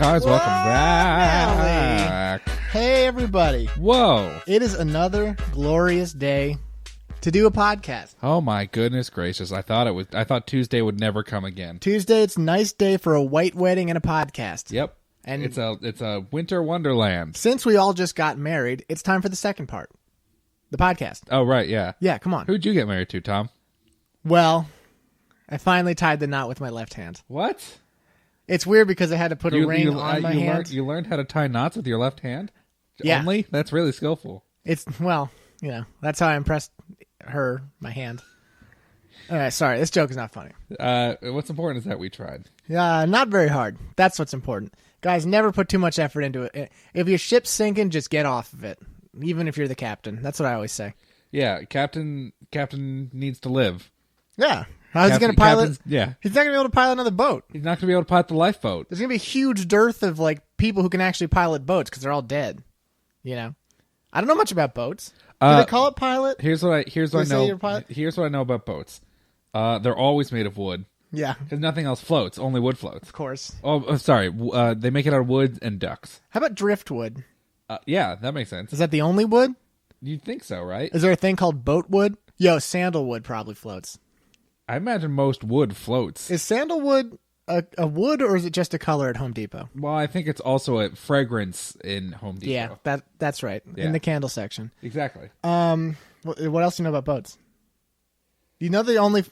Guys, welcome back. Hey, everybody. Whoa. It is another glorious day to do a podcast. Oh, my goodness gracious. I thought Tuesday would never come again. Tuesday, it's a nice day for a white wedding and a podcast. Yep. And it's a winter wonderland. Since we all just got married, it's time for the second part. The podcast. Oh, right, yeah. Yeah, come on. Who'd you get married to, Tom? Well, I finally tied the knot with my left hand. What? It's weird because I had to put a ring on my hand. You learned how to tie knots with your left hand? Yeah. Only? That's really skillful. It's, well, you know, that's how I impressed her, my hand. All right, sorry, this joke is not funny. What's important is that we tried. Not very hard. That's what's important. Guys, never put too much effort into it. If your ship's sinking, just get off of it. Even if you're the captain. That's what I always say. Yeah, captain needs to live. Yeah. How's he going to pilot? Yeah. He's not going to be able to pilot another boat. He's not going to be able to pilot the lifeboat. There's going to be a huge dearth of like people who can actually pilot boats because they're all dead. You know? I don't know much about boats. Do they call it pilot? Here's what I know about boats. They're always made of wood. Yeah. Because nothing else floats. Only wood floats. Of course. Oh, sorry. They make it out of wood and ducks. How about driftwood? Yeah, that makes sense. Is that the only wood? You'd think so, right? Is there a thing called boat wood? Yo, sandalwood probably floats. I imagine most wood floats. Is sandalwood a wood or is it just a color at Home Depot? Well, I think it's also a fragrance in Home Depot. Yeah, that's right. Yeah. In the candle section. Exactly. What else do you know about boats? You know the only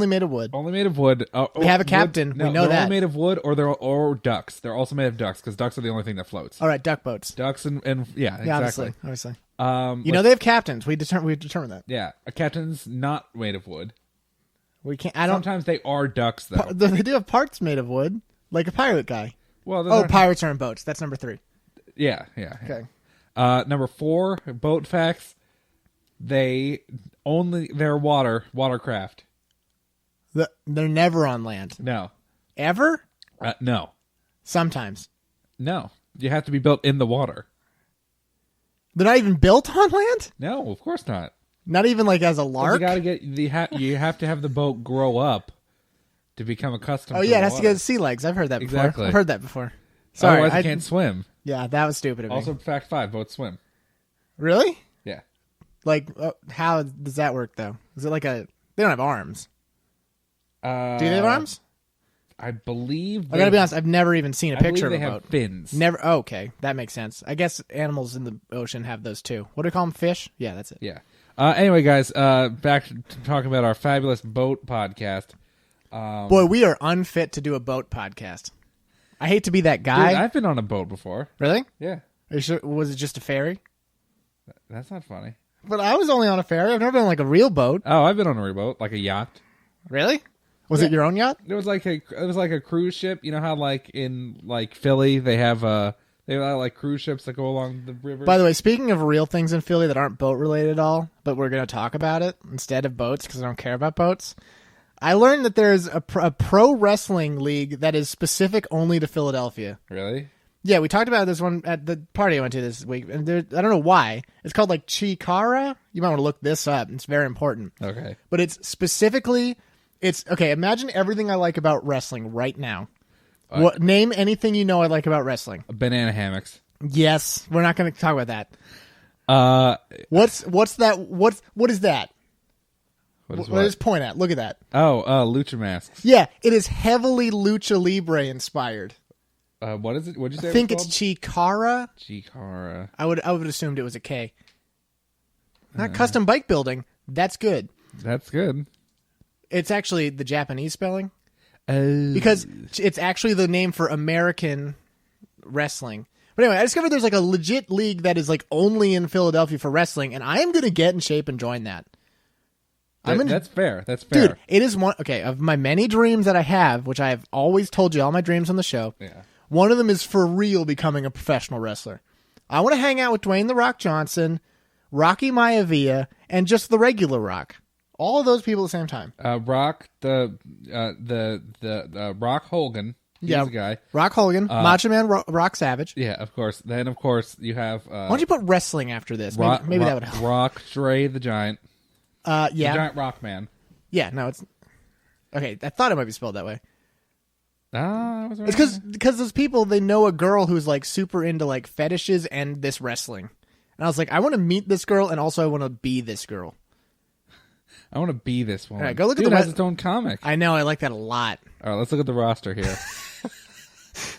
made of wood. Only made of wood. We have a captain. Wood, no, we know they're that. only made of wood or ducks. They're also made of ducks because ducks are the only thing that floats. All right, duck boats. Ducks and yeah, exactly. Obviously. You know they have captains. We determined that. Yeah, a captain's not made of wood. We can't. Sometimes they are ducks though. They do have parts made of wood, like a pirate guy. Well, pirates are in boats. That's number 3. Yeah. Okay. Number 4, boat facts. They're watercraft. They're never on land. No. Ever? No. Sometimes. No. You have to be built in the water. They're not even built on land? No, of course not. Not even like as a lark? You have to have the boat grow up to become accustomed to it has water. to get sea legs. I've heard that before. Exactly. I've heard that before. Sorry. Otherwise, you can't swim. Yeah, that was stupid of me. Also, fact 5, boats swim. Really? Yeah. Like, how does that work, though? Is it like they don't have arms. Do they have arms? I believe. I gotta be honest, I've never even seen a picture of a boat. They have fins. Never. Oh, okay, that makes sense. I guess animals in the ocean have those too. What do we call them? Fish? Yeah, that's it. Yeah. Anyway, guys, back to talking about our fabulous boat podcast. Boy, we are unfit to do a boat podcast. I hate to be that guy. Dude, I've been on a boat before. Really? Yeah. Are you sure? Was it just a ferry? That's not funny. But I was only on a ferry. I've never been on like a real boat. Oh, I've been on a real boat, like a yacht. Really? Was it your own yacht? It was like a cruise ship. You know how like in like Philly they have like cruise ships that go along the river. By the way, speaking of real things in Philly that aren't boat related at all, but we're going to talk about it instead of boats because I don't care about boats. I learned that there's a pro wrestling league that is specific only to Philadelphia. Really? Yeah, we talked about this one at the party I went to this week, and I don't know why. It's called like Chikara. You might want to look this up. It's very important. Okay. But it's specifically, okay, imagine everything I like about wrestling right now. Name anything you know I like about wrestling. Banana hammocks. Yes, we're not going to talk about that. What's that? What is that? What does point at? Look at that. Oh, lucha masks. Yeah, it is heavily Lucha Libre inspired. What is it? What'd you say? I think it's Chikara. Chikara. I would assumed it was a K. Not custom bike building. That's good. That's good. It's actually the Japanese spelling. Oh. Because it's actually the name for American wrestling. But anyway, I discovered there's like a legit league that is like only in Philadelphia for wrestling, and I am going to get in shape and join that. That's fair. That's fair. Dude, it is one, okay, of my many dreams that I have, which I have always told you all my dreams on the show. Yeah. One of them is for real becoming a professional wrestler. I want to hang out with Dwayne "The Rock" Johnson, Rocky Maivia, and just the regular Rock. All of those people at the same time. Rock, the Rock Hogan. He's the guy. Rock Hogan, Macho Man Rock Savage. Yeah, of course. Then, of course, you have... why don't you put wrestling after this? Maybe that would help. Rock Dre the Giant. Yeah. The Giant Rock Man. Yeah, no, it's... Okay, I thought it might be spelled that way. Ah, I was right. It's because those people, they know a girl who's like super into like fetishes and this wrestling. And I was like, I want to meet this girl, and also I want to be this girl. I want to be this one. All right, go look at Dude the has its own comic. I know, I like that a lot. All right, let's look at the roster here.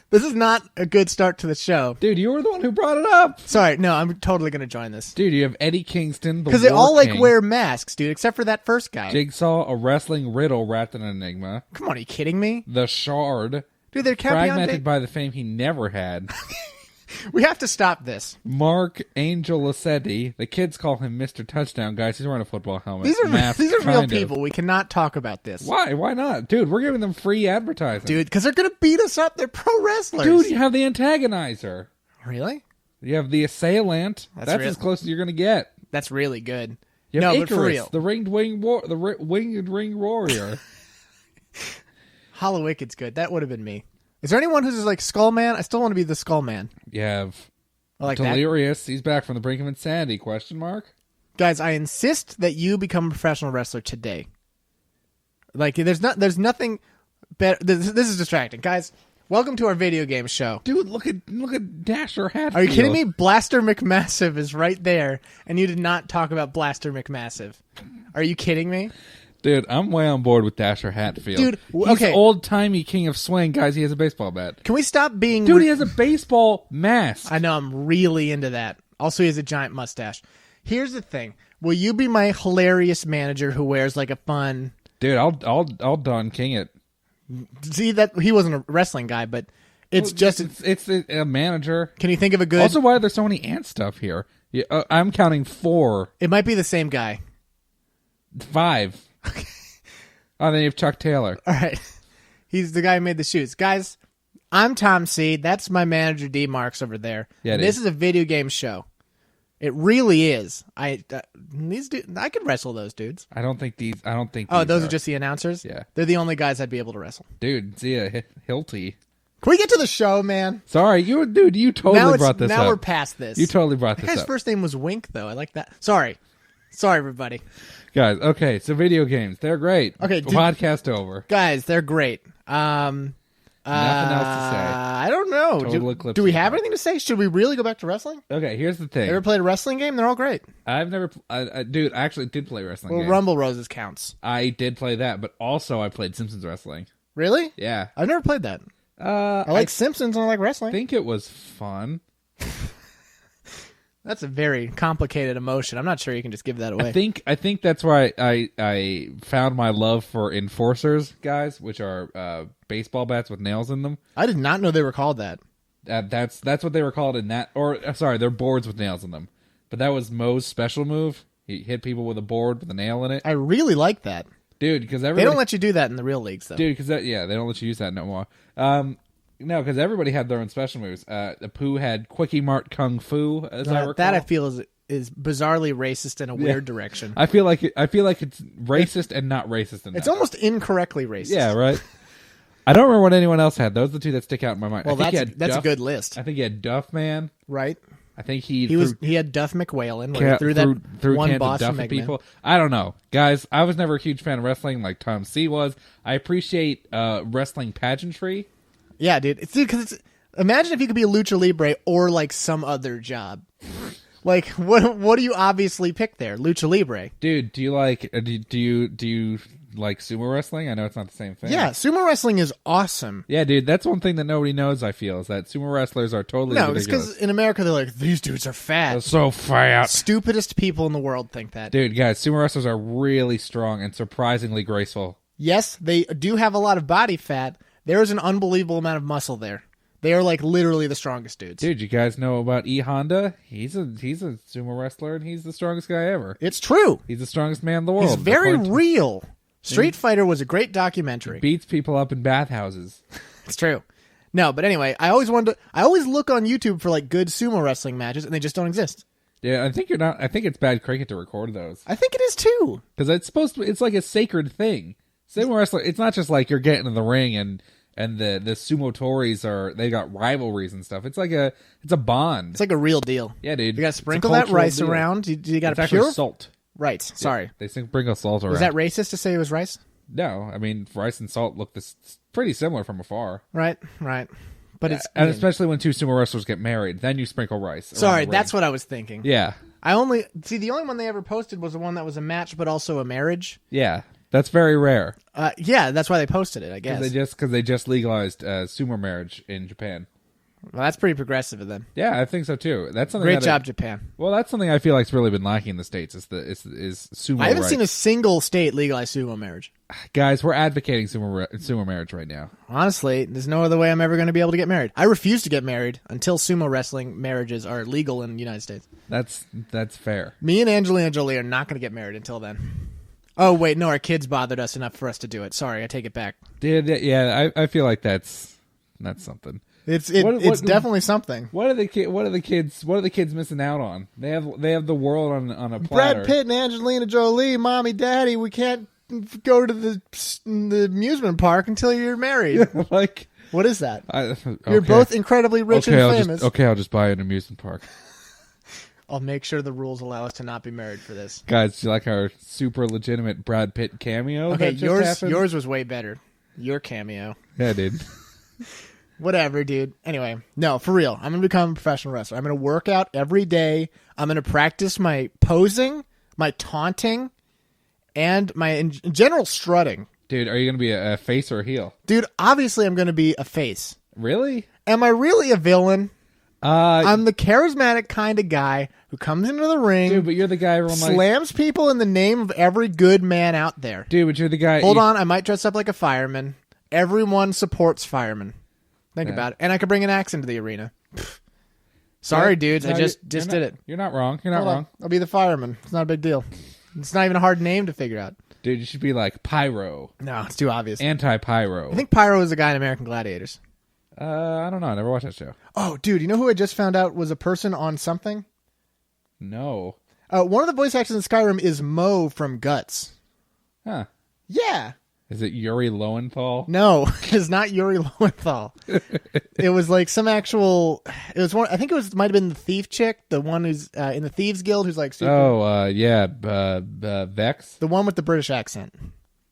This is not a good start to the show. Dude, you were the one who brought it up. Sorry, no, I'm totally going to join this. Dude, you have Eddie Kingston, because they all like wear masks, dude, except for that first guy. Jigsaw, a wrestling riddle wrapped in an enigma. Come on, are you kidding me? The Shard. Dude, they're fragmented by the fame he never had. We have to stop this. Mark Angel Lassetti. The kids call him Mr. Touchdown, guys. He's wearing a football helmet. These are Mask, real people. We cannot talk about this. Why? Why not? Dude, we're giving them free advertising. Dude, because they're going to beat us up. They're pro wrestlers. Dude, you have the antagonizer. Really? You have the assailant. That's as close as you're going to get. That's really good. You have Icarus, but for real. The winged ring warrior. Hollow Wicked's good. That would have been me. Is there anyone who's like Skull Man? I still want to be the Skull Man. You have like Delirious. He's back from the brink of insanity, ? Guys, I insist that you become a professional wrestler today. Like, there's nothing better. This is distracting. Guys, welcome to our video game show. Dude, look at Dasher Hatfield. Are you kidding me? Blaster McMassive is right there, and you did not talk about Blaster McMassive. Are you kidding me? Dude, I'm way on board with Dasher Hatfield. Dude, he's old-timey king of swing. Guys, he has a baseball bat. Can we stop being... Dude, he has a baseball mask. I know, I'm really into that. Also, he has a giant mustache. Here's the thing. Will you be my hilarious manager who wears like a fun... Dude, I'll Don King it. See, that he wasn't a wrestling guy, but it's it's a manager. Can you think of a good... Also, why are there so many ant stuff here? Yeah, I'm counting 4. It might be the same guy. 5. Okay. Oh, then you have Chuck Taylor. All right. He's the guy who made the shoes. Guys, I'm Tom C. That's my manager, D. Marks, over there. Yeah, this is a video game show. It really is. These dudes, I could wrestle those dudes. I don't think these Oh, those are just the announcers? Yeah. They're the only guys I'd be able to wrestle. Dude, Zia Hilty. Can we get to the show, man? Sorry, you totally brought this up. Now we're past this. You totally brought this up. That guy's first name was Wink, though. I like that. Sorry, everybody. Guys, okay, so video games, they're great. Okay, podcast over. Guys, they're great. Nothing else to say. I don't know. Do we have anything to say? Should we really go back to wrestling? Okay, here's the thing. Ever played a wrestling game? They're all great. I've never... dude, I actually did play wrestling game. Rumble Roses counts. I did play that, but also I played Simpsons Wrestling. Really? Yeah. I've never played that. I like Simpsons and I like wrestling. I think it was fun. That's a very complicated emotion. I'm not sure you can just give that away. I think that's why I found my love for enforcers, guys, which are baseball bats with nails in them. I did not know they were called that. That's what they were called in that. Or sorry, they're boards with nails in them. But that was Moe's special move. He hit people with a board with a nail in it. I really like that, dude. Because they don't let you do that in the real leagues, though. Dude, because they don't let you use that no more. No, because everybody had their own special moves. The Pooh had Quickie Mart Kung Fu, as I recall. That I feel is bizarrely racist in a weird direction. I feel like it's racist and not racist enough. It's almost incorrectly racist. Yeah, right. I don't remember what anyone else had. Those are the two that stick out in my mind. Well, that's a good list. I think he had Duff Man. Right. I think he had Duff McWhalen where he threw one boss from people. I don't know, guys. I was never a huge fan of wrestling like Tom C was. I appreciate wrestling pageantry. Yeah, dude. Because imagine if you could be a lucha libre or like some other job. Like what do you obviously pick there? Lucha libre. Dude, do you like do you like sumo wrestling? I know it's not the same thing. Yeah, sumo wrestling is awesome. Yeah, dude, that's one thing that nobody knows, I feel, is that sumo wrestlers are totally ridiculous. It's because in America they're like, these dudes are fat. They're so fat. Stupidest people in the world think that. Dude, guys, sumo wrestlers are really strong and surprisingly graceful. Yes, they do have a lot of body fat. There is an unbelievable amount of muscle there. They are like literally the strongest dudes. Dude, you guys know about E Honda? He's a sumo wrestler and he's the strongest guy ever. It's true. He's the strongest man in the world. He's very real. Street Fighter was a great documentary. He beats people up in bathhouses. It's true. No, but anyway, I always look on YouTube for like good sumo wrestling matches and they just don't exist. Yeah, I think it's bad cricket to record those. I think it is too. Because it's like a sacred thing. Sumo wrestling, it's not just like you're getting in the ring and the sumo tories they got rivalries and stuff. It's a bond. It's like a real deal. Yeah, dude. You got to sprinkle that rice around. You got to pure salt. Right. Sorry. Yeah, they sprinkle salt around. Was that racist to say it was rice? No, I mean rice and salt look pretty similar from afar. Right. But and especially when two sumo wrestlers get married, then you sprinkle rice. Sorry, that's what I was thinking. Yeah. The only one they ever posted was the one that was a match, but also a marriage. Yeah, that's very rare. Yeah, that's why they posted it, I guess. Because they just legalized sumo marriage in Japan. Well, that's pretty progressive of them. Yeah, I think so too. That's something. Great job, Japan. Well, that's something I feel like's really been lacking in the States. Is sumo? I haven't rights. seen a single state legalize sumo marriage. Guys, we're advocating sumo marriage right now. Honestly, there's no other way I'm ever going to be able to get married. I refuse to get married until sumo wrestling marriages are legal in the United States. That's fair. Me and Angelina Jolie are not going to get married until then. Oh wait, no, our kids bothered us enough for us to do it. Sorry, I take it back. Yeah, I feel like that's something. It's definitely something. What are the kids missing out on? They have the world on a platter. Brad Pitt and Angelina Jolie, mommy, daddy, we can't go to the amusement park until you're married. Like, what is that? Okay. You're both incredibly rich and famous. I'll just buy an amusement park. I'll make sure the rules allow us to not be married for this. Guys, do you like our super legitimate Brad Pitt cameo? Okay, yours was way better. Your cameo. Yeah, dude. Whatever, dude. Anyway, no, for real. I'm going to become a professional wrestler. I'm going to work out every day. I'm going to practice my posing, my taunting, and my in general strutting. Dude, are you going to be a face or a heel? Dude, obviously I'm going to be a face. Really? Am I really a villain? I'm the charismatic kind of guy who comes into the ring. Dude, but you're the guy everyone slams people in the name of every good man out there. Dude, but you're the guy. Hold on, I might dress up like a fireman. Everyone supports firemen. Think about it. And I could bring an axe into the arena. Sorry, dudes. I just did it. You're not wrong. You're not wrong. I'll be the fireman. It's not a big deal. It's not even a hard name to figure out. Dude, you should be like Pyro. No, it's too obvious. Anti-Pyro. I think Pyro is the guy in American Gladiators. I don't know. I never watched that show. Oh, dude. You know who I just found out was a person on something? No. One of the voice actors in Skyrim is Mo from Guts. Huh. Yeah. Is it Yuri Lowenthal? No, it's not Yuri Lowenthal. It was like some actual. It was one. I think it might have been the thief chick, the one who's in the Thieves Guild, who's like super. Oh, yeah, Vex. The one with the British accent.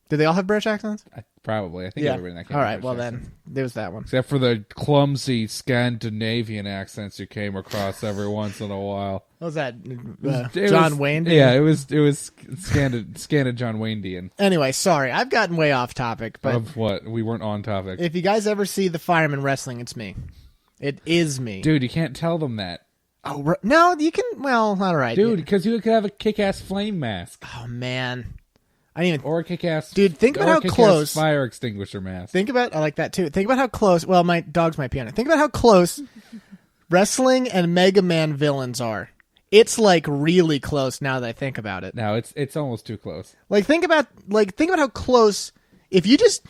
Do they all have British accents? Probably. I think everybody in that came. All right. Well, then there's that one. Except for the clumsy Scandinavian accents you came across every once in a while. What was that? John Wayne? Yeah, it was Scandinavian John Wayne-dian. Anyway, sorry, I've gotten way off topic. But of what? We weren't on topic. If you guys ever see the fireman wrestling, it's me. It is me. Dude, you can't tell them that. Oh, no, you can. Well, all right. Dude, because you could have a kick-ass flame mask. Oh, man. I didn't even... Or a kick-ass... Dude, think about how close... fire extinguisher mask. Think about... I like that, too. Think about how close... Well, my dogs might be on it. Think about how close wrestling and Mega Man villains are. It's, like, really close now that I think about it. No, it's almost too close. Think about how close... If you just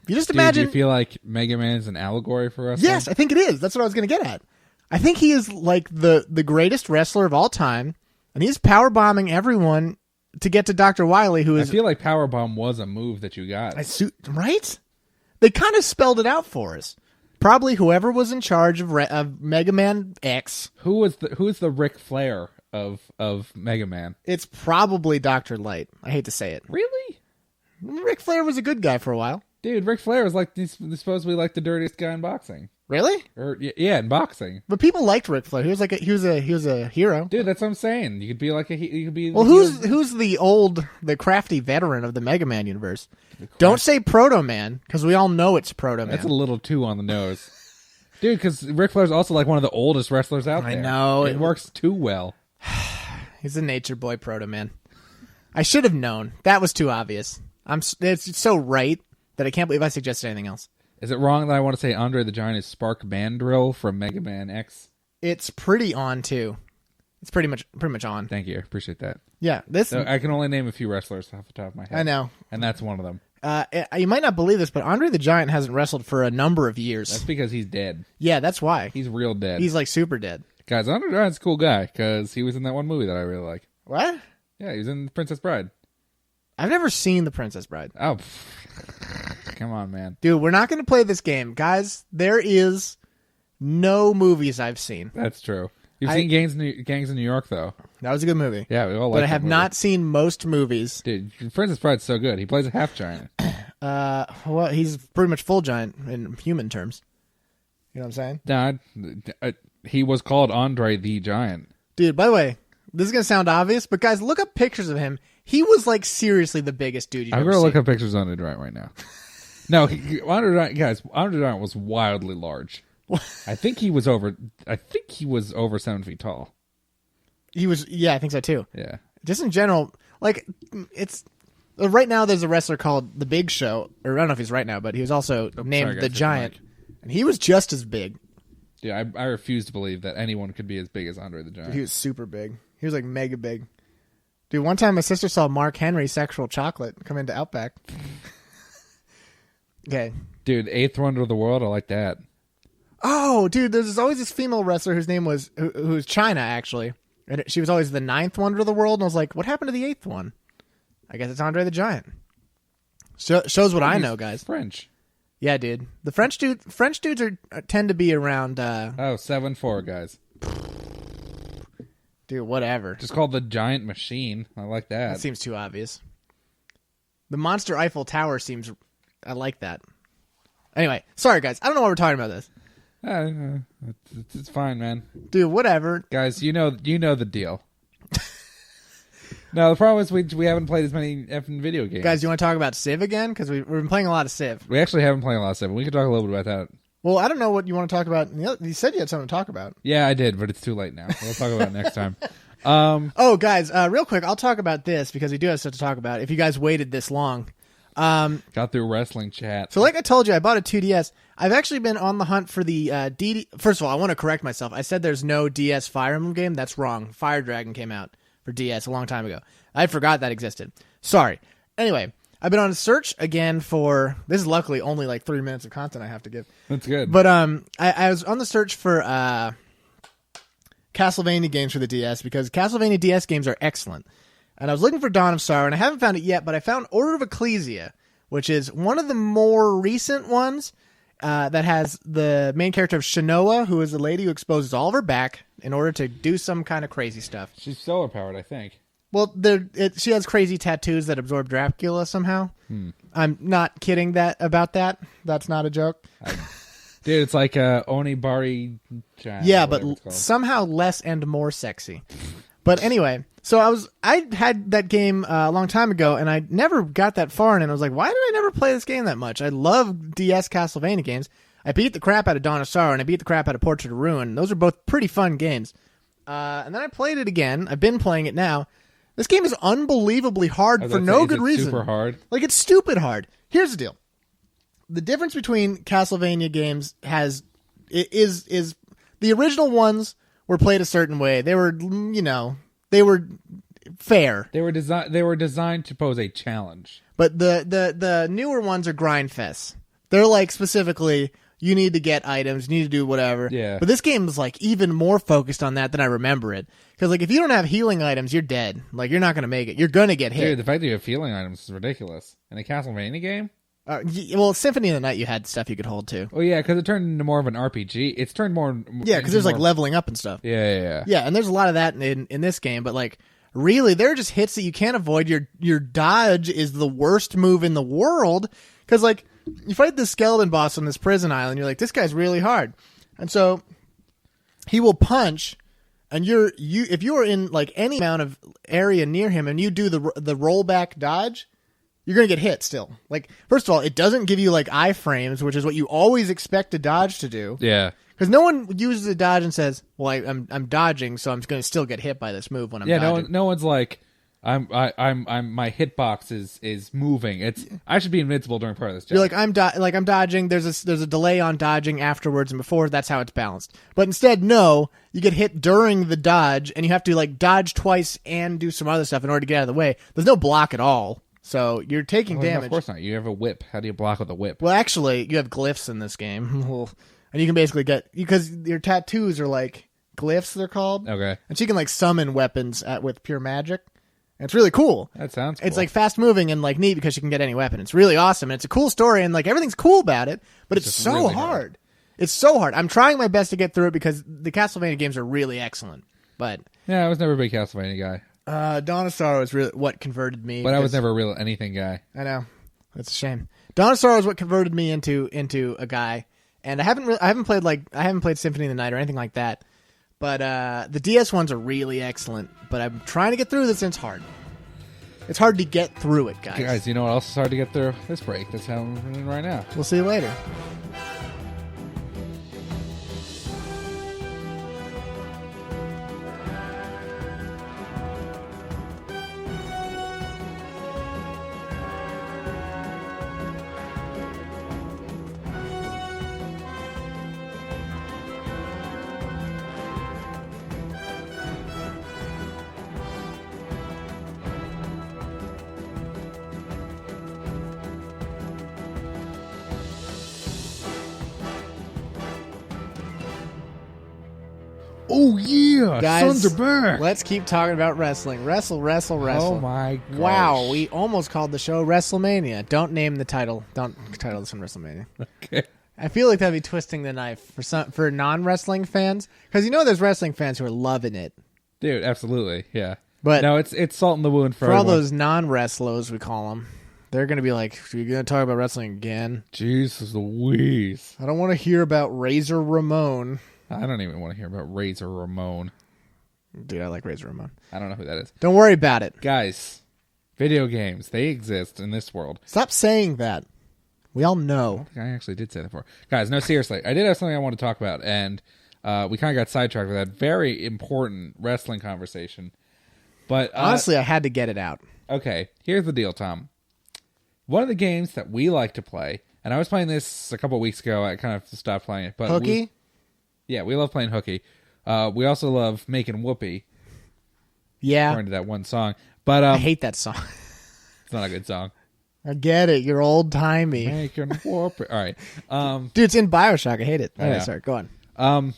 imagine... Do you feel like Mega Man is an allegory for us? Yes, I think it is. That's what I was going to get at. I think he is, like, the greatest wrestler of all time, and he's powerbombing everyone... to get to Dr. Wily, who is... I feel like Powerbomb was a move that you got. Right? They kind of spelled it out for us. Probably whoever was in charge of Mega Man X. Who's the Ric Flair of Mega Man? It's probably Dr. Light. I hate to say it. Really? Ric Flair was a good guy for a while. Dude, Ric Flair was like he's supposed to be like the dirtiest guy in boxing. Really? Or yeah, in boxing. But people liked Ric Flair. He was a hero. Dude, that's what I'm saying. You could be like you could be. Well, who's the crafty veteran of the Mega Man universe? Don't say Proto Man, because we all know it's Proto Man. That's a little too on the nose, dude. Because Ric Flair's also like one of the oldest wrestlers out there. I know it works too well. He's a nature boy, Proto Man. I should have known. That was too obvious. It's so right that I can't believe I suggested anything else. Is it wrong that I want to say Andre the Giant is Spark Mandrill from Mega Man X? It's pretty on too. It's pretty much on. Thank you, appreciate that. Yeah, So I can only name a few wrestlers off the top of my head. I know, and that's one of them. You might not believe this, but Andre the Giant hasn't wrestled for a number of years. That's because he's dead. Yeah, that's why. He's real dead. He's like super dead. Guys, Andre the Giant's a cool guy because he was in that one movie that I really like. What? Yeah, he was in Princess Bride. I've never seen The Princess Bride. Oh, come on, man. Dude, we're not going to play this game. Guys, there is no movies I've seen. That's true. You've seen Gangs in New York, though. That was a good movie. Yeah, we all like But that I have movie. not seen most movies. Dude, Princess Bride's so good. He plays a half giant. Well, he's pretty much full giant in human terms. You know what I'm saying? Nah, he was called Andre the Giant. Dude, by the way, this is going to sound obvious, but guys, look up pictures of him. He was like seriously the biggest dude you've I'm ever going to seen. look up pictures of Andre the Giant right now. No, Andre the Giant, guys, Andre the Giant was wildly large. I think he was over 7 feet tall. He was, yeah, I think so too. Yeah. Just in general, like, it's right now there's a wrestler called The Big Show, or I don't know if he's right now, but he was also named sorry, guys, The just Giant, Mike. and he was just as big. Yeah, I refuse to believe that anyone could be as big as Andre the Giant. He was super big. He was like mega big. Dude, one time my sister saw Mark Henry Sexual Chocolate come into Outback. Okay. Dude, eighth wonder of the world, I like that. Oh, dude, there's always this female wrestler whose name was, who's China, actually. And she was always the 9th wonder of the world, and I was like, what happened to the 8th one? I guess it's Andre the Giant. Shows what I know, guys. French. Yeah, dude. The French dudes tend to be around, 7'4", guys. dude, whatever. Just called the Giant Machine. I like that. That seems too obvious. The Monster Eiffel Tower seems, I like that. Anyway, sorry, guys. I don't know why we're talking about this. It's fine, man. Dude, whatever. Guys, you know the deal. No, the problem is we haven't played as many effing video games. Guys, you want to talk about Civ again? Because we've been playing a lot of Civ. We actually haven't played a lot of stuff. We could talk a little bit about that. Well, I don't know what you want to talk about. You said you had something to talk about. Yeah, I did, but it's too late now. We'll talk about it next time. Oh, guys, real quick, I'll talk about this because we do have stuff to talk about. If you guys waited this long. Got through wrestling chat. So like I told you, I bought a 2DS. I've actually been on the hunt for the DD. First of all, I want to correct myself. I said there's no DS Fire Emblem game. That's wrong. Fire Dragon came out for DS a long time ago. I forgot that existed. Sorry. Anyway, I've been on a search again for... This is luckily only like 3 minutes of content I have to give. That's good. But I was on the search for Castlevania games for the DS because Castlevania DS games are excellent. And I was looking for Dawn of Sorrow, and I haven't found it yet, but I found Order of Ecclesia, which is one of the more recent ones that has the main character of Shinoa, who is a lady who exposes all of her back in order to do some kind of crazy stuff. She's solar powered, I think. Well, she has crazy tattoos that absorb Dracula somehow. I'm not kidding about that. That's not a joke. Dude, it's like Onibari. Yeah, but somehow less and more sexy. But anyway, so I had that game a long time ago, and I never got that far in it. I was like, why did I never play this game that much? I love DS Castlevania games. I beat the crap out of Dawn of Sorrow, and I beat the crap out of Portrait of Ruin. Those are both pretty fun games. And then I played it again. I've been playing it now. This game is unbelievably hard for no good reason. Super hard. Like, it's stupid hard. Here's the deal. The difference between Castlevania games is the original ones were played a certain way. They were, they were fair. They were designed to pose a challenge. But the newer ones are grind fests. They're like specifically you need to get items, you need to do whatever. Yeah. But this game is like even more focused on that than I remember it. Because like if you don't have healing items, you're dead. Like you're not gonna make it. You're gonna get hit. Dude, the fact that you have healing items is ridiculous. In a Castlevania game? Well, Symphony of the Night, you had stuff you could hold too. Oh yeah, because it turned into more of an RPG. It's turned more. Yeah, because there's like leveling up and stuff. Yeah. Yeah, and there's a lot of that in this game. But like, really, there are just hits that you can't avoid. Your dodge is the worst move in the world. Because like, you fight this skeleton boss on this prison island. You're like, this guy's really hard, and so he will punch. And if you are in like any amount of area near him, and you do the rollback dodge. You're going to get hit still. Like, first of all, it doesn't give you, like, iframes, which is what you always expect a dodge to do. Yeah. Because no one uses a dodge and says, well, I'm dodging, so I'm going to still get hit by this move when I'm dodging. No one's like, my hitbox is moving. I should be invincible during part of this job. You're like, I'm dodging. There's a delay on dodging afterwards and before. That's how it's balanced. But instead, no, you get hit during the dodge, and you have to, like, dodge twice and do some other stuff in order to get out of the way. There's no block at all. So you're taking damage. Of course not. You have a whip. How do you block with a whip? Well, actually, you have glyphs in this game. And you can basically because your tattoos are like glyphs, they're called. Okay. And she can like summon weapons with pure magic. And it's really cool. That sounds cool. It's like fast moving and like neat because she can get any weapon. It's really awesome. And it's a cool story and like everything's cool about it, but it's so really hard. It's so hard. I'm trying my best to get through it because the Castlevania games are really excellent. But yeah, I was never a big Castlevania guy. Dawn of Sorrow is really what converted me. But I was never a real anything guy. I know. That's a shame. Dawn of Sorrow is what converted me into a guy. And I haven't played Symphony of the Night or anything like that. But the DS ones are really excellent. But I'm trying to get through this, and it's hard. It's hard to get through it, guys. Guys, you know what else is hard to get through? This break. That's how I'm running right now. We'll see you later. Oh, yeah. Guys, Sons are back. Let's keep talking about wrestling. Wrestle. Oh, my gosh. Wow, we almost called the show Wrestlemania. Don't name the title. Don't title this one Wrestlemania. Okay. I feel like that'd be twisting the knife for non-wrestling fans. Because there's wrestling fans who are loving it. Dude, absolutely. Yeah. But no, it's salt in the wound for all everyone. those non-wrestlers, we call them. They're going to be like, are you going to talk about wrestling again? Jesus Louise. I don't want to hear about Razor Ramon. I don't even want to hear about Razor Ramon. Dude, I like Razor Ramon. I don't know who that is. Don't worry about it. Guys, video games, they exist in this world. Stop saying that. We all know. I actually did say that before. Guys, no, seriously. I did have something I want to talk about, and we kind of got sidetracked with that very important wrestling conversation. But honestly, I had to get it out. Okay, here's the deal, Tom. One of the games that we like to play, and I was playing this a couple weeks ago. I kind of stopped playing it. But Hooky? Yeah, we love playing hooky. We also love making whoopee. Yeah. According to that one song. But I hate that song. It's not a good song. I get it. You're old-timey. Making whoopee. All right. Dude, it's in Bioshock. I hate it. Yeah. Sorry, go on.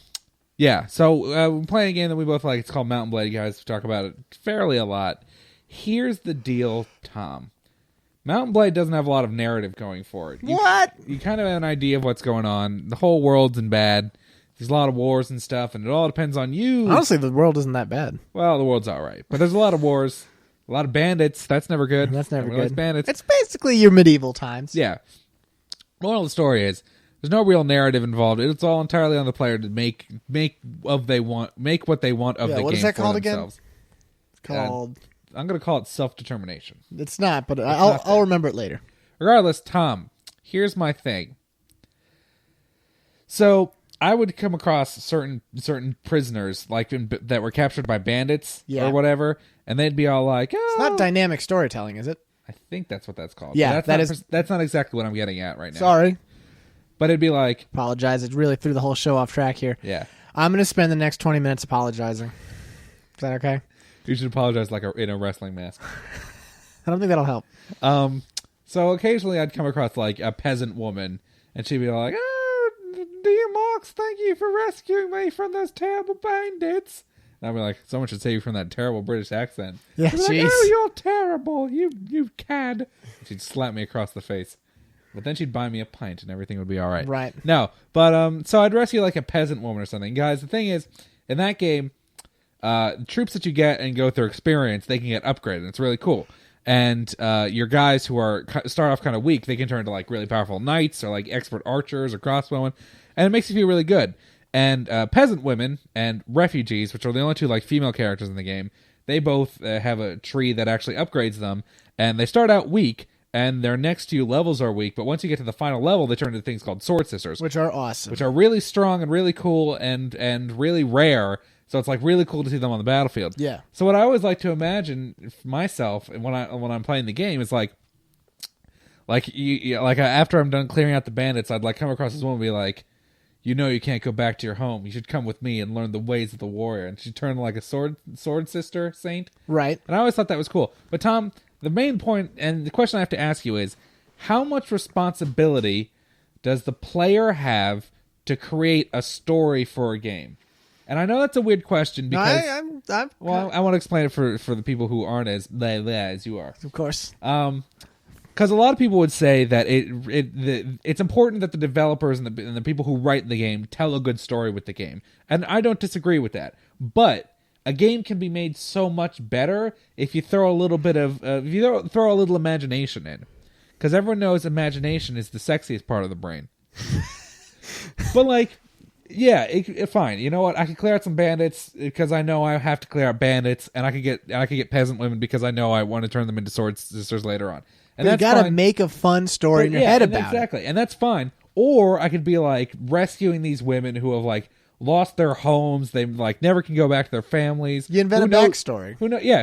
Yeah, so we're playing a game that we both like. It's called Mountain Blade, guys. We talk about it fairly a lot. Here's the deal, Tom. Mountain Blade doesn't have a lot of narrative going for it. What? You kind of have an idea of what's going on. The whole world's in bad. There's a lot of wars and stuff, and it all depends on you. Honestly, the world isn't that bad. Well, the world's all right. But there's a lot of wars, a lot of bandits. That's never good. That's never Everyone likes good. bandits. It's basically your medieval times. Yeah. Moral of the story is, there's no real narrative involved. It's all entirely on the player to make what they want of the game. What is that called again? It's called... I'm going to call it self-determination. It's not, but I'll remember it later. Regardless, Tom, here's my thing. So I would come across certain prisoners that were captured by bandits or whatever, and they'd be all like, "Oh, it's not dynamic storytelling, is it?" I think that's what that's called. Yeah, that's not exactly what I'm getting at right now. Sorry, but it'd be like, apologize. It really threw the whole show off track here. Yeah, I'm going to spend the next 20 minutes apologizing. Is that okay? You should apologize in a wrestling mask. I don't think that'll help. So occasionally I'd come across like a peasant woman, and she'd be like, "Oh, dear Mox, thank you for rescuing me from those terrible bandits." And I'd be like, "Someone should save you from that terrible British accent." Yeah, she'd be like, "Oh, you're terrible, you cad." She'd slap me across the face, but then she'd buy me a pint, and everything would be all right. Right. No, but so I'd rescue like a peasant woman or something, guys. The thing is, in that game, the troops that you get and go through experience, they can get upgraded. It's really cool. And your guys who start off kind of weak, they can turn into like really powerful knights or like expert archers or crossbowmen, and it makes you feel really good. And peasant women and refugees, which are the only two like female characters in the game, they both have a tree that actually upgrades them, and they start out weak, and their next few levels are weak, but once you get to the final level, they turn into things called sword sisters, which are awesome, which are really strong and really cool and really rare. So it's like really cool to see them on the battlefield. Yeah. So what I always like to imagine myself, and when I'm playing the game, is like after I'm done clearing out the bandits, I'd like come across this woman and be like, "You know, you can't go back to your home. You should come with me and learn the ways of the warrior." And she'd turn like a sword sister saint. Right. And I always thought that was cool. But Tom, the main point and the question I have to ask you is, how much responsibility does the player have to create a story for a game? And I know that's a weird question because I want to explain it for the people who aren't as you are. Of course. Because a lot of people would say that it's important that the developers and the people who write the game tell a good story with the game. And I don't disagree with that. But a game can be made so much better if you throw a little bit of... if you throw a little imagination in. Because everyone knows imagination is the sexiest part of the brain. But, like... Yeah, fine. You know what? I could clear out some bandits because I know I have to clear out bandits, and I could get peasant women because I know I want to turn them into sword sisters later on. And you gotta make a fun story in your head about exactly, and that's fine. Or I could be like rescuing these women who have like lost their homes, they like never can go back to their families. You invent a backstory.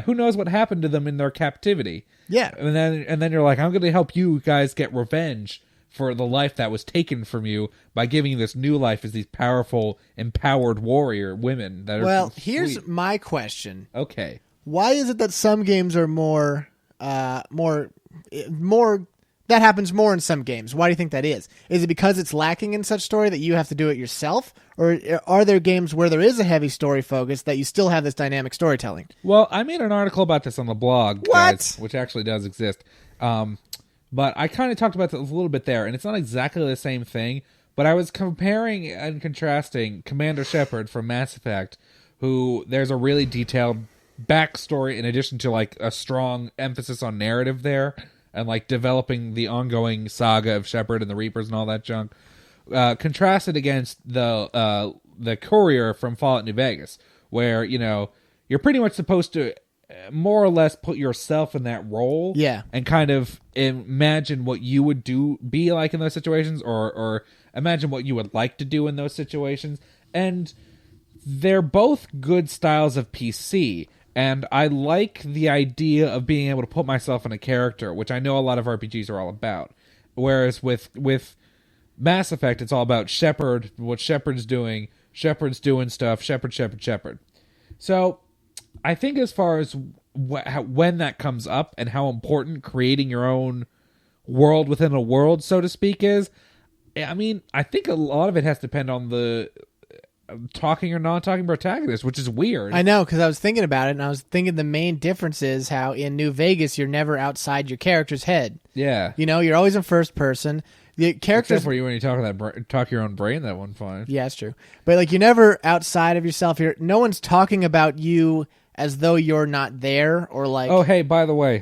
Who knows what happened to them in their captivity? Yeah, and then you're like, I'm going to help you guys get revenge for the life that was taken from you by giving you this new life as these powerful, empowered warrior women that are... Well, here's my question. Okay. Why is it that some games are more... that happens more in some games? Why do you think that is? Is it because it's lacking in such story that you have to do it yourself? Or are there games where there is a heavy story focus that you still have this dynamic storytelling? Well, I made an article about this on the blog, guys, which actually does exist. But I kind of talked about this a little bit there, and it's not exactly the same thing, but I was comparing and contrasting Commander Shepard from Mass Effect, who there's a really detailed backstory in addition to like a strong emphasis on narrative there, and like developing the ongoing saga of Shepard and the Reapers and all that junk, contrasted against the Courier from Fallout New Vegas, where, you know, you're pretty much supposed to more or less put yourself in that role, and kind of imagine what you would be like in those situations, or imagine what you would like to do in those situations. And they're both good styles of PC, and I like the idea of being able to put myself in a character, which I know a lot of RPGs are all about. Whereas with Mass Effect, it's all about Shepard, what Shepard's doing stuff, Shepard. So I think as far as when that comes up and how important creating your own world within a world, so to speak, is, I mean, I think a lot of it has to depend on the talking or non-talking protagonist, which is weird. I know, because I was thinking about it, and I was thinking the main difference is how in New Vegas you're never outside your character's head. Yeah. You know, you're always in first person. The characters... Except for you when you talk your own brain, that one fine. Yeah, that's true. But like, you're never outside of yourself. No one's talking about you as though you're not there, or like... Oh, hey, by the way,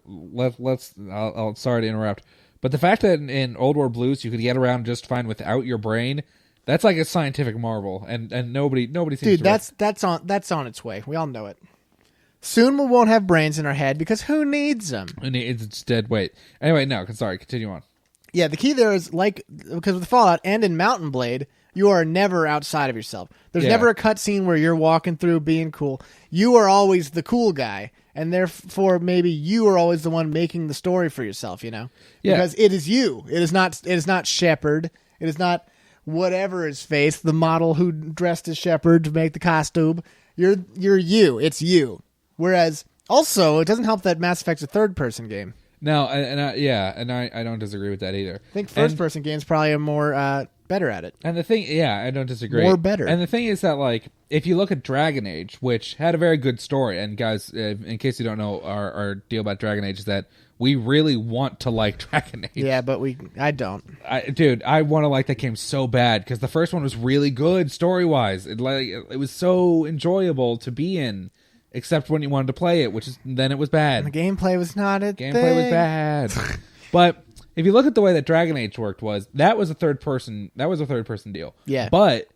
let's I'll sorry to interrupt, but the fact that in Old World Blues you could get around just fine without your brain, that's like a scientific marvel, and nobody seems to... Dude, that's on its way. We all know it. Soon we won't have brains in our head, because who needs them? It's dead weight. Anyway, no, sorry, continue on. Yeah, the key there is, like, because with Fallout and in Mountain Blade, you are never outside of yourself. There's never a cutscene where you're walking through being cool. You are always the cool guy, and therefore maybe you are always the one making the story for yourself, you know? Yeah. Because it is you. It is not Shepard. It is not whatever his face, the model who dressed as Shepard to make the costume. You're you. It's you. Whereas, also, it doesn't help that Mass Effect's a third-person game. No, I don't disagree with that either. I think first-person games probably are more better at it. And the thing, I don't disagree. More better. And the thing is that, like, if you look at Dragon Age, which had a very good story, and guys, in case you don't know, our deal about Dragon Age is that we really want to like Dragon Age. Yeah, but I don't. I want to like that game so bad, because the first one was really good story-wise. It was so enjoyable to be in. Except when you wanted to play it, then it was bad. And the gameplay was not a thing. Gameplay was bad. But if you look at the way that Dragon Age worked, that was a third person deal. Yeah. But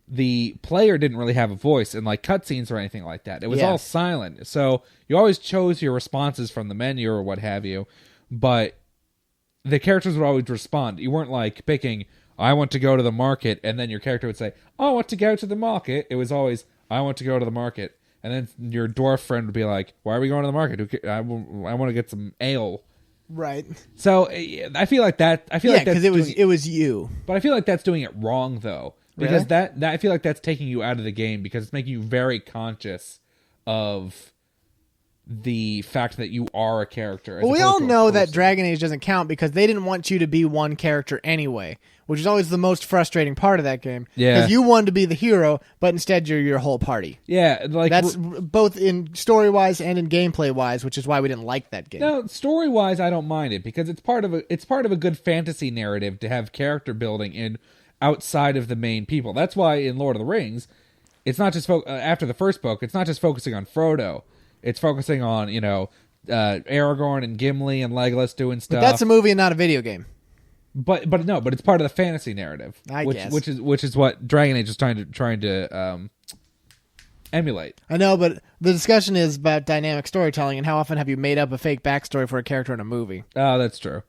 the player didn't really have a voice in like cutscenes or anything like that. It was all silent. So you always chose your responses from the menu or what have you, but the characters would always respond. You weren't like picking, I want to go to the market, and then your character would say, I want to go to the market. It was always, I want to go to the market. And then your dwarf friend would be like, why are we going to the market? I want to get some ale. Right. So I feel like that. Because it was you. But I feel like that's doing it wrong, though. Because that I feel like that's taking you out of the game, because it's making you very conscious of the fact that you are a character. Well, we all know that Dragon Age doesn't count because they didn't want you to be one character anyway, which is always the most frustrating part of that game. Yeah. Because you wanted to be the hero, but instead you're your whole party. Yeah, like that's both in story-wise and in gameplay-wise, which is why we didn't like that game. No, story-wise, I don't mind it because it's part of a good fantasy narrative to have character building in outside of the main people. That's why in Lord of the Rings, it's not just after the first book, it's not just focusing on Frodo. It's focusing on, Aragorn and Gimli and Legolas doing stuff. But that's a movie and not a video game. But it's part of the fantasy narrative, I guess. which is what Dragon Age is trying to emulate. I know, but the discussion is about dynamic storytelling and how often have you made up a fake backstory for a character in a movie? Oh, that's true.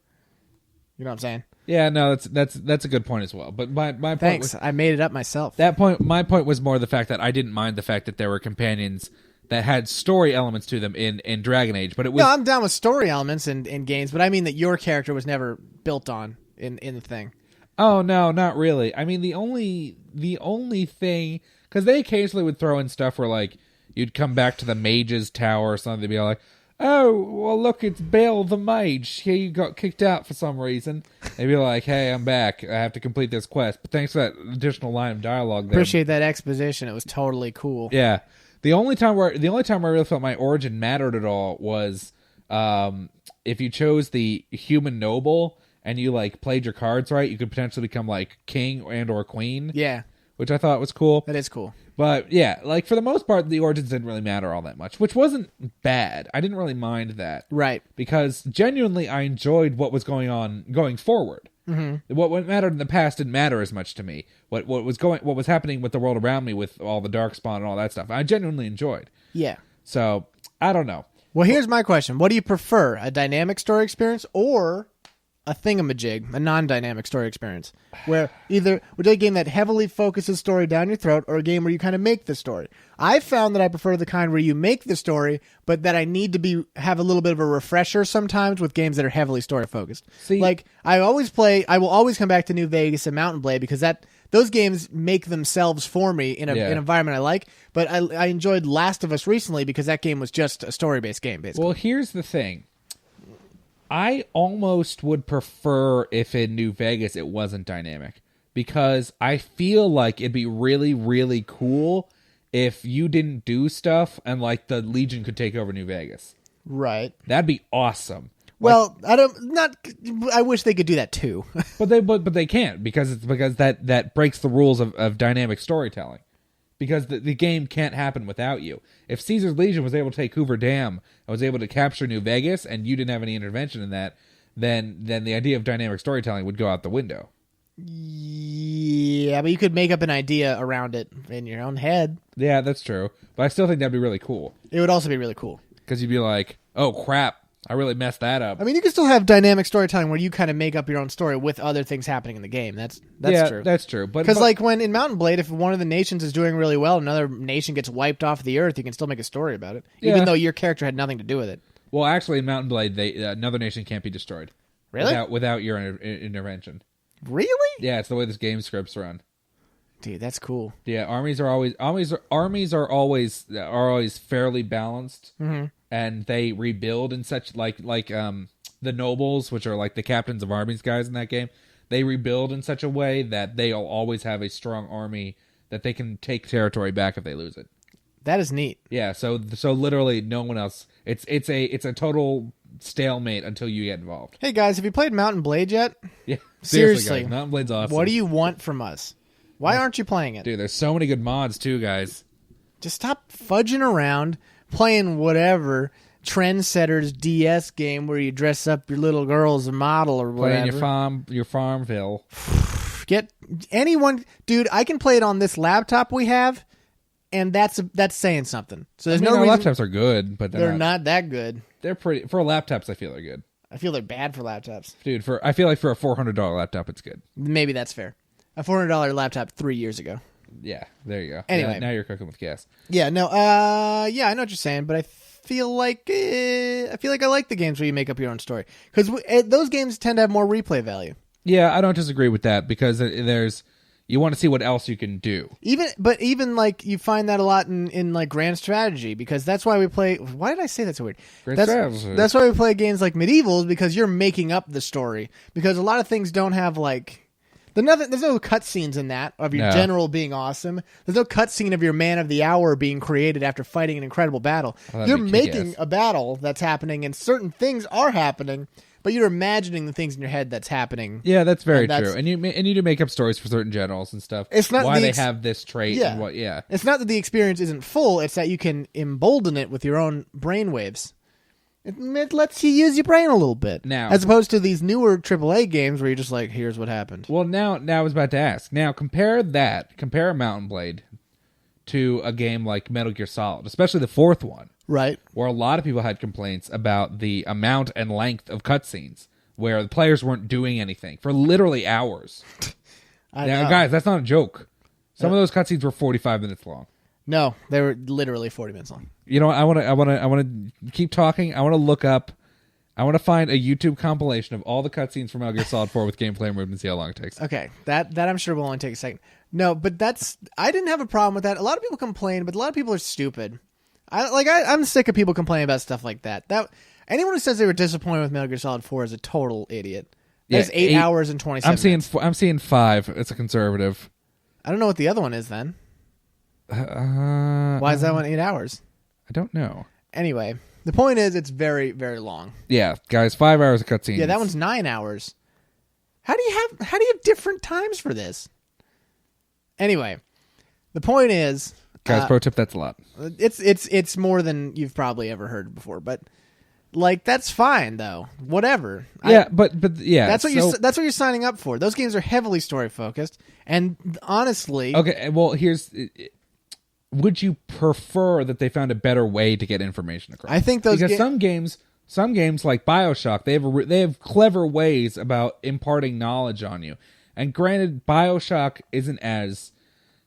You know what I'm saying? Yeah, no, that's a good point as well. But my point Thanks. was, I made it up myself. my point was more the fact that I didn't mind the fact that there were companions that had story elements to them in Dragon Age, but it was... No, I'm down with story elements in games, but I mean that your character was never built on in the thing. Oh, no, not really. I mean, the only thing... Because they occasionally would throw in stuff where, like, you'd come back to the mage's tower or something, they'd be like, oh, well, look, it's Bale the mage. He got kicked out for some reason. They'd be like, hey, I'm back. I have to complete this quest. But thanks for that additional line of dialogue there. Appreciate that exposition. It was totally cool. Yeah. The only time where I really felt my origin mattered at all was if you chose the human noble and you like played your cards right, you could potentially become like king and or queen. Yeah, which I thought was cool. That is cool. But yeah, like for the most part, the origins didn't really matter all that much, which wasn't bad. I didn't really mind that, right? Because genuinely, I enjoyed what was going on going forward. Mm-hmm. What mattered in the past didn't matter as much to me. What was happening with the world around me, with all the Darkspawn and all that stuff, I genuinely enjoyed. Yeah. So I don't know. Well, here's my question: what do you prefer, a dynamic story experience or a thingamajig, a non-dynamic story experience, where would you like a game that heavily focuses story down your throat, or a game where you kind of make the story? I found that I prefer the kind where you make the story, but that I need to have a little bit of a refresher sometimes with games that are heavily story focused. See, like I will always come back to New Vegas and Mountain Blade because those games make themselves for me in an environment I like. But I enjoyed Last of Us recently because that game was just a story-based game, basically. Well, here's the thing. I almost would prefer if in New Vegas it wasn't dynamic, because I feel like it'd be really, really cool if you didn't do stuff and like the Legion could take over New Vegas. Right. That'd be awesome. Well, I wish they could do that too. but they can't because that breaks the rules of dynamic storytelling. Because the game can't happen without you. If Caesar's Legion was able to take Hoover Dam and was able to capture New Vegas, and you didn't have any intervention in that, then the idea of dynamic storytelling would go out the window. Yeah, but you could make up an idea around it in your own head. Yeah, that's true. But I still think that'd be really cool. It would also be really cool. Because you'd be like, oh, crap, I really messed that up. I mean, you can still have dynamic storytelling where you kind of make up your own story with other things happening in the game. That's true. That's true. Because like when in Mountain Blade, if one of the nations is doing really well, another nation gets wiped off the earth, you can still make a story about it, even though your character had nothing to do with it. Well, actually, in Mountain Blade, another nation can't be destroyed. Really? Without your intervention. Really? Yeah, it's the way this game scripts run. Dude, that's cool. Yeah, armies are always fairly balanced. Mm-hmm. And they rebuild in such like the nobles, which are like the captains of armies guys in that game. They rebuild in such a way that they'll always have a strong army that they can take territory back if they lose it. That is neat. Yeah, so literally no one else. It's a total stalemate until you get involved. Hey guys, have you played Mountain Blade yet? Yeah, seriously, guys, Mountain Blade's awesome. What do you want from us? Why aren't you playing it? Dude, there's so many good mods too, guys. Just stop fudging around. Playing whatever Trendsetter's DS game where you dress up your little girl as a model or whatever. Playing your Farmville. Get anyone, dude. I can play it on this laptop we have, and that's saying something. So there's no reason. Laptops are good, but they're not that good. They're pretty for laptops. I feel they're good. I feel they're bad for laptops, dude. I feel like for a $400 laptop, it's good. Maybe that's fair. A $400 laptop 3 years ago. Yeah, there you go. Anyway, now you're cooking with gas. Yeah, no, yeah, I know what you're saying, but I feel like I like the games where you make up your own story because those games tend to have more replay value. Yeah, I don't disagree with that because there's You want to see what else you can do. Even like you find that a lot in like grand strategy, because that's why we play. Why did I say that so weird? That's why we play games like Medievals, because you're making up the story, because a lot of things don't have like. There's no cutscenes in that of your general being awesome. There's no cutscene of your man of the hour being created after fighting an incredible battle. You're making a battle that's happening, and certain things are happening, but you're imagining the things in your head that's happening. Yeah, that's very true. And you do make up stories for certain generals and stuff. It's not why they have this trait. Yeah. And what. Yeah, it's not that the experience isn't full. It's that you can embolden it with your own brainwaves. It lets you use your brain a little bit. Now, as opposed to these newer AAA games where you're just like, here's what happened. Well, now I was about to ask. Now, compare Mountain Blade to a game like Metal Gear Solid, especially the fourth one. Right. Where a lot of people had complaints about the amount and length of cutscenes, where the players weren't doing anything for literally hours. Now, guys, that's not a joke. Some of those cutscenes were 45 minutes long. No, they were literally 40 minutes long. You know, I want to keep talking. I want to find a YouTube compilation of all the cutscenes from Metal Gear Solid 4 with gameplay and movement and see how long it takes. Okay, that I'm sure will only take a second. No, but I didn't have a problem with that. A lot of people complain, but a lot of people are stupid. I'm sick of people complaining about stuff like that. Anyone who says they were disappointed with Metal Gear Solid 4 is a total idiot. That's 8 hours and 27 minutes. I'm seeing 5. It's a conservative. I don't know what the other one is then. Why is that one 8 hours? I don't know. Anyway, the point is it's very, very long. Yeah, guys, 5 hours of cutscenes. Yeah, that one's 9 hours. How do you have different times for this? Anyway, the point is, guys, pro tip, that's a lot. It's more than you've probably ever heard before, but like that's fine though. Whatever. Yeah, but yeah, that's what you're signing up for. Those games are heavily story focused, and honestly, okay. Well, would you prefer that they found a better way to get information across? I think those because some games like BioShock, they have clever ways about imparting knowledge on you. And granted, BioShock isn't as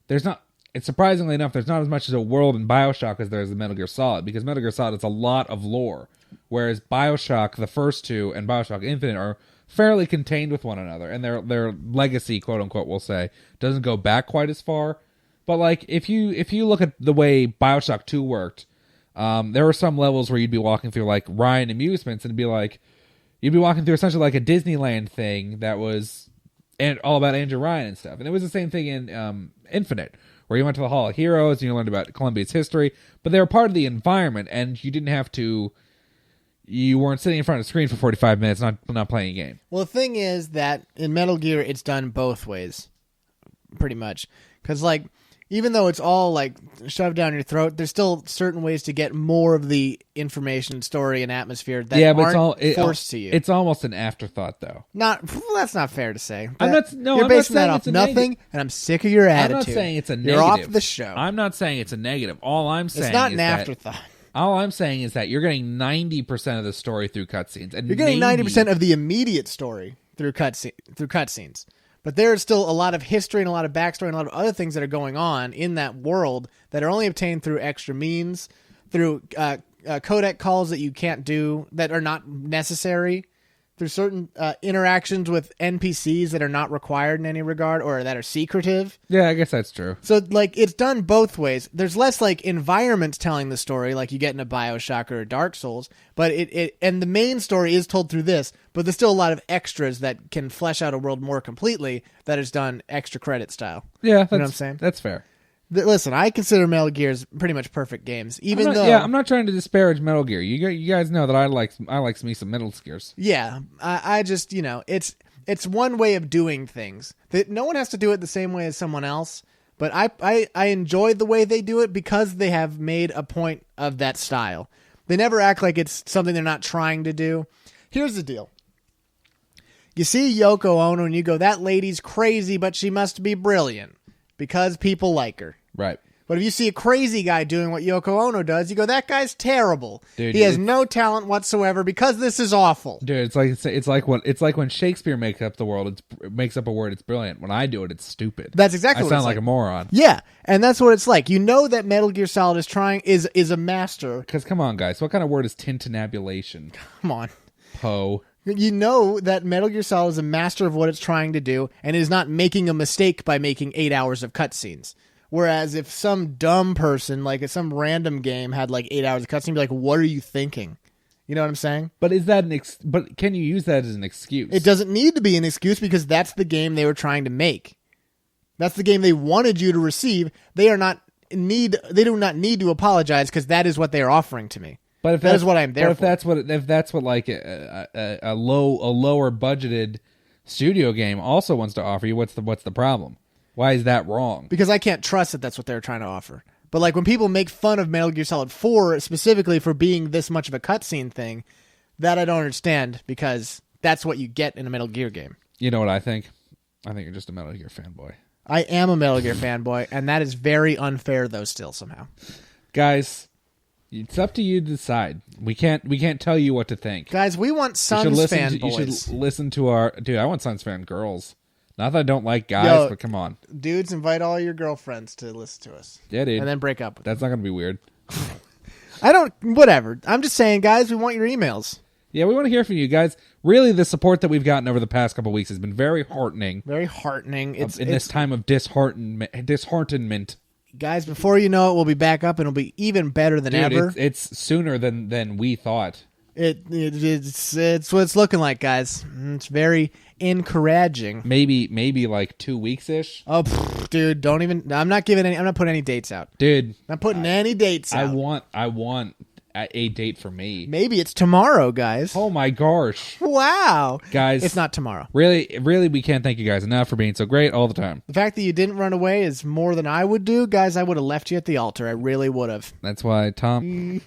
it's surprisingly enough, there's not as much as a world in BioShock as there is in Metal Gear Solid, because Metal Gear Solid is a lot of lore, whereas BioShock, the first two, and BioShock Infinite are fairly contained with one another, and their legacy, quote unquote, we'll say, doesn't go back quite as far. But like if you look at the way BioShock 2 worked, there were some levels where you'd be walking through like Ryan Amusements, and it'd be like you'd be walking through essentially like a Disneyland thing that was all about Andrew Ryan and stuff. And it was the same thing in Infinite, where you went to the Hall of Heroes and you learned about Columbia's history, but they were part of the environment, and you weren't sitting in front of a screen for 45 minutes not playing a game. Well, the thing is that in Metal Gear, it's done both ways, pretty much. Because, like, even though it's all, like, shoved down your throat, there's still certain ways to get more of the information, story, and atmosphere that aren't forced to you. It's almost an afterthought, though. That's not fair to say. You're basing that off nothing, and I'm sick of your attitude. I'm not saying it's a negative. You're off the show. I'm not saying it's a negative. All I'm saying it's not an afterthought. All I'm saying is that you're getting 90% of the story through cutscenes. And you're getting 90% of the immediate story through cutscenes. But there's still a lot of history and a lot of backstory and a lot of other things that are going on in that world that are only obtained through extra means, through codec calls that you can't do, that are not necessary, through certain interactions with NPCs that are not required in any regard or that are secretive. Yeah, I guess that's true. So, like, it's done both ways. There's less, like, environments telling the story like you get in a BioShock or a Dark Souls, but and the main story is told through this, but there's still a lot of extras that can flesh out a world more completely that is done extra credit style. Yeah, you know what I'm saying? That's fair. Listen, I consider Metal Gears pretty much perfect games, I'm not trying to disparage Metal Gear. You guys know that I like me some Metal Gears. Yeah, I just it's one way of doing things. That no one has to do it the same way as someone else. But I enjoy the way they do it because they have made a point of that style. They never act like it's something they're not trying to do. Here's the deal. You see Yoko Ono and you go, that lady's crazy, but she must be brilliant because people like her. Right. But if you see a crazy guy doing what Yoko Ono does, you go, that guy's terrible. Dude, he has no talent whatsoever because this is awful. Dude, it's like when Shakespeare makes up a word, it's brilliant. When I do it, it's stupid. That's exactly what I sound like a moron. Yeah, and that's what it's like. You know that Metal Gear Solid is a master. Because come on, guys, what kind of word is tintinnabulation? Come on. Poe. You know that Metal Gear Solid is a master of what it's trying to do and is not making a mistake by making 8 hours of cutscenes. Whereas if some dumb person, like some random game, had like 8 hours of cutscenes, you'd be like, what are you thinking? You know what I'm saying? But is that but can you use that as an excuse? It doesn't need to be an excuse because that's the game they were trying to make. That's the game they wanted you to receive. They do not need to apologize because that is what they are offering to me. But if that is what I'm there for. If that's what like a lower budgeted studio game also wants to offer you, what's the problem? Why is that wrong? Because I can't trust that that's what they're trying to offer. But like when people make fun of Metal Gear Solid 4 specifically for being this much of a cutscene thing, that I don't understand because that's what you get in a Metal Gear game. You know what I think? I think you're just a Metal Gear fanboy. I am a Metal Gear fanboy, and that is very unfair though still somehow. Guys, it's up to you to decide. We can't tell you what to think. Guys, we want Sons fanboys. You should listen to our... Dude, I want Sons fan girls. Not that I don't like guys, but come on. Dudes, invite all your girlfriends to listen to us. Yeah, dude. And then break up with them. That's not going to be weird. Whatever. I'm just saying, guys, we want your emails. Yeah, we want to hear from you guys. Really, the support that we've gotten over the past couple of weeks has been very heartening. Very heartening. It's this time of disheartenment. Guys, before you know it, we'll be back up and it'll be even better than ever. It's sooner than we thought. It's what it's looking like, guys. It's very encouraging. Maybe like 2 weeks ish. Oh, dude, don't even. I'm not putting any dates out, dude. I'm putting any dates out. I want a date for me. Maybe it's tomorrow, guys. Oh my gosh! Wow, guys, it's not tomorrow. Really, we can't thank you guys enough for being so great all the time. The fact that you didn't run away is more than I would do, guys. I would have left you at the altar. I really would have. That's why, Tom.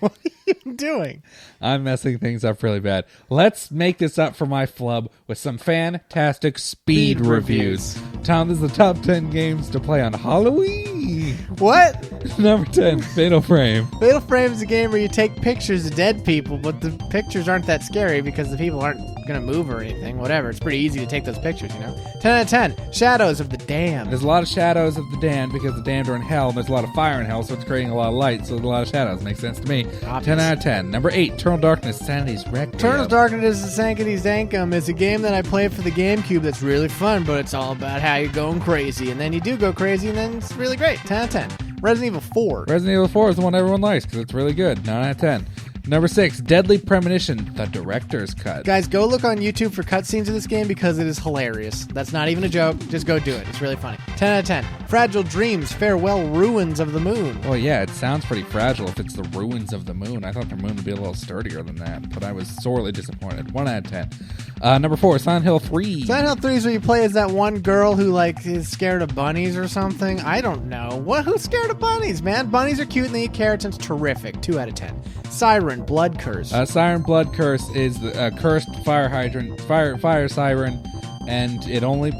What are you doing? I'm messing things up really bad. Let's make this up for my flub with some fantastic speed reviews. Tom, this is the top 10 games to play on Halloween. What? Number 10, Fatal Frame. Fatal Frame is a game where you take pictures of dead people, but the pictures aren't that scary because the people aren't going to move or anything. Whatever. It's pretty easy to take those pictures, you know? 10 out of 10. Shadows of the Damned. There's a lot of shadows of the damned because the damned are in hell, and there's a lot of fire in hell, so it's creating a lot of light, so there's a lot of shadows. Makes sense to me. Obvious. 10 out of 10. Number 8, Eternal Darkness, Sanity's Requiem. Eternal Darkness, Sanity's Dankum is a game that I played for the GameCube that's really fun, but it's all about how you're going crazy, and then you do go crazy, and then it's really great. 10 out of 10. Resident Evil 4. Resident Evil 4 is the one everyone likes because it's really good. 9 out of 10. Number 6, Deadly Premonition, the Director's Cut. Guys, go look on YouTube for cutscenes of this game because it is hilarious. That's not even a joke. Just go do it. It's really funny. 10 out of 10. Fragile Dreams, Farewell Ruins of the Moon. Well, yeah, it sounds pretty fragile if it's the ruins of the moon. I thought the moon would be a little sturdier than that, but I was sorely disappointed. 1 out of 10. Number 4, Silent Hill 3. Silent Hill 3 is where you play as that one girl who, like, is scared of bunnies or something. I don't know. Who's scared of bunnies, man? Bunnies are cute and they eat carrots and it's terrific. 2 out of 10. Siren, Blood Curse. Siren Blood Curse is the cursed fire hydrant, fire siren, and it only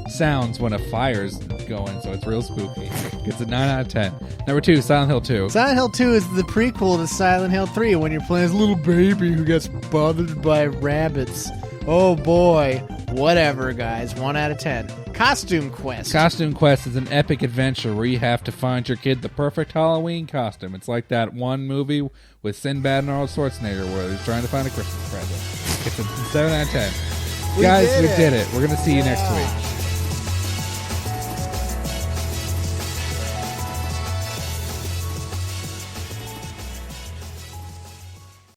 sounds when a fire's going, so it's real spooky. Gets a 9 out of 10. Number 2, Silent Hill 2. Silent Hill 2 is the prequel to Silent Hill 3 when you're playing as a little baby who gets bothered by rabbits. Oh boy. Whatever, guys. 1 out of 10. Costume Quest. Costume Quest is an epic adventure where you have to find your kid the perfect Halloween costume. It's like that one movie with Sinbad and Arnold Schwarzenegger where he's trying to find a Christmas present. It's a 7 out of 10. Guys, we did it. We're going to see you next week.